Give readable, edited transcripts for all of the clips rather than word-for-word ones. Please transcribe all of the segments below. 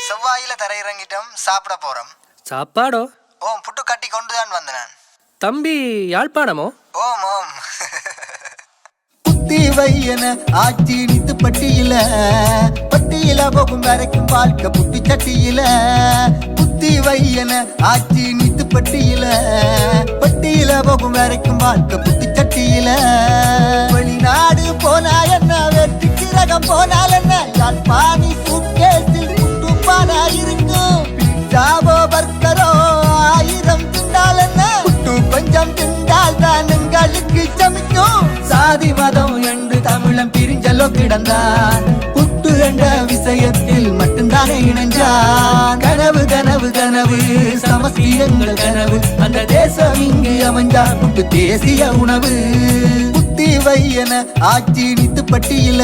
செவ்வாயில தரையிறங்கிட்டோம், சாப்பிட போறோம். சாப்பாடோ? ஓம், புட்டு கட்டி கொண்டுதான் வந்தேன். தம்பி யாழ்ப்பாணமோ? ஓம் ஓம். புத்தி வையன ஆட்சி நித்து பட்டியில போகும் வரைக்கும் வாழ்க்கை புட்டி சட்டியில. புத்தி வையன ஆட்சி நித்து பட்டியில போகும் வரைக்கும் வாழ்க்கை புட்டி சட்டியில. வெளிநாடு போனா என்ன, வெற்றி கிரகம் போனால் என்ன, யாழ்ப்பாணி சூட்கேஸில் புட்டுப்பானா இருக்கும். பிச்சாவோ பர்கரோ 1000 திண்டால் என்ன, புட்டு கொஞ்சம் திண்டால் தான் எங்களுக்கு சமைக்கும். சாதி மதம் என்று தமிழன் பிரிஞ்சலோ கிடந்தான், புட்டு என்ற விஷயத்தில் மட்டும்தானே இணைஞ்சான். கனவு கனவு கனவு சமஸ்தி எங்கள் கனவு, அந்த தேசம் இங்கு அமைஞ்சா புட்டு தேசிய உணவு. புத்தி வையன ஆட்சி நித்து பட்டியில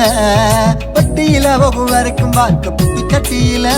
போகும் வரைக்கும் வாழ்க்கை புட்டு சட்டியில.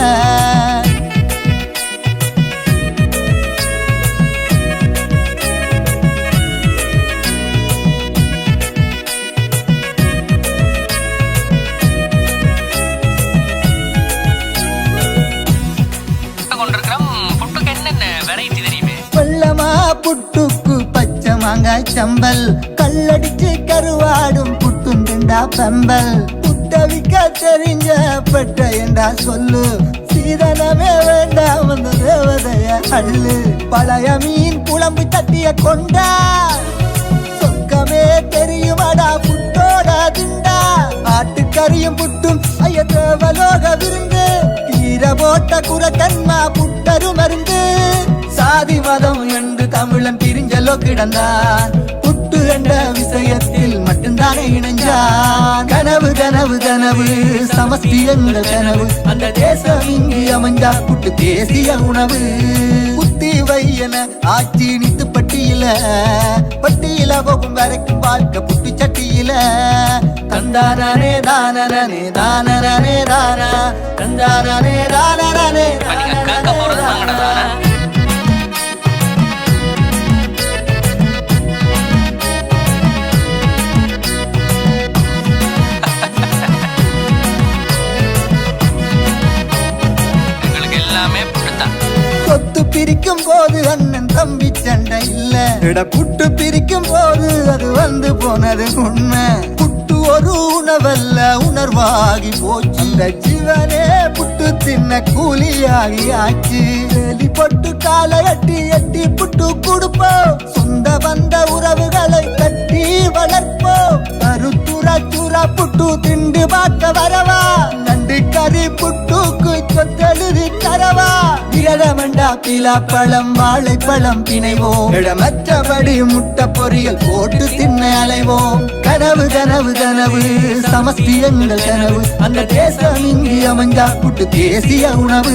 புட்டுக்கு பச்சை மாங்காய் சம்பல், கல்லடிச்சு கருவாடும் புட்டும் திண்டா பம்பல். புட்டவிக்க தெரிஞ்ச பட்ட என்றா சொல்லு, சீதனமே வேண்டாம் அந்த தேவதைய அள்ளு. பழைய மீன் குழம்பு தட்டிய கொண்டா, சொக்கமே தெரியுமாடா புட்டோட திண்டா. ஆட்டுக்கறியும் புட்டும் ஐய தேவலோக விருந்து, ஈர போட்ட குரக்கன்மா புட்டரு மருந்து. சாதி மதம் என்று தமிழன் பிரிஞ்சலோ கிடந்தான், புட்டு என்ற விஷயத்தில் மட்டும்தானே இணைஞ்சான். கனவு கனவு கனவு சமஸ்தி எங்கள் கனவு, அந்த தேசம் இங்கு அமைஞ்சா புட்டு தேசிய உணவு. புத்தி வையன ஆட்சி நித்து பட்டியில போகும் வரைக்கும் வாழ்க்கை புட்டு சட்டியில. தந்தானே தானே தானே தானா, தந்தானே தானே பிரிக்கும் போது அண்ணன் தம்பி சண்டை இல்ல, புட்டு பிரிக்கும் போது அது வந்து போனது உண்மை. புட்டு ஒரு உணவல்ல உணர்வாகி போச்சு, அந்த ஜீவனே புட்டு தின்ன கூலியாகி ஆச்சு. வெளிப்பட்டு காலை எட்டி எட்டி புட்டு கொடுப்போம், சொந்த வந்த உறவுகளை கட்டி வளர்ப்போம். கருத்துரா சூரா புட்டு திண்டு பார்க்க வரவா, நண்டு கறி புட்டுக்கு சொத்தெழுதி தரவா. விரதமண்டா பழம் வாழைப்பழம் பிணைவோம், இடமற்றபடி முட்டை பொரியல் போட்டு தின்ன அலைவோம். கனவு கனவு கனவு சமஸ்தி எங்கள் கனவு, அந்த தேசம் இங்கு அமைஞ்சா புட்டு தேசிய உணவு.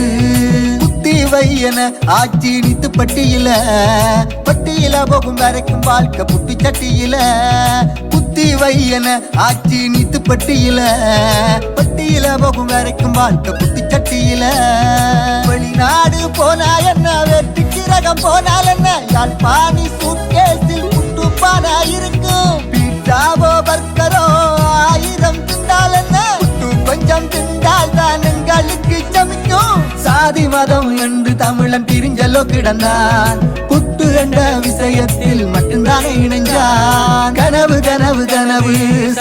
புத்தி வையன ஆட்சி நித்து பட்டியில போகும் வரைக்கும் வாழ்க்கை புட்டு சட்டியில. புத்தி வையன ஆட்சி நித்து பட்டியில போகும் வரைக்கும் வாழ்க்கை புட்டு சட்டியில. வெளிநாடு போனா என்ன, வெற்றி கிரகம் போனால் என்ன, யாழ்ப்பாணி சூட்கேஸில் புட்டுப்பானா இருக்கும். பீட்சாவோ பர்கரோ 1000 திண்டால் என்ன, புட்டு கொஞ்சம் திண்டால் தான் எங்களுக்கு சமைக்கும். சாதி மதம் என்று தமிழன் பிரிஞ்சலோ கிடந்தான், புட்டு என்ற விஷயத்தில் மட்டும்தானே இணைஞ்சான். கனவு கனவு கனவு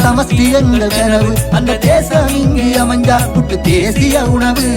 சமஸ்தி எங்கள் கனவு, அந்த தேசம் இங்கு அமைஞ்சா புட்டு தேசிய உணவு.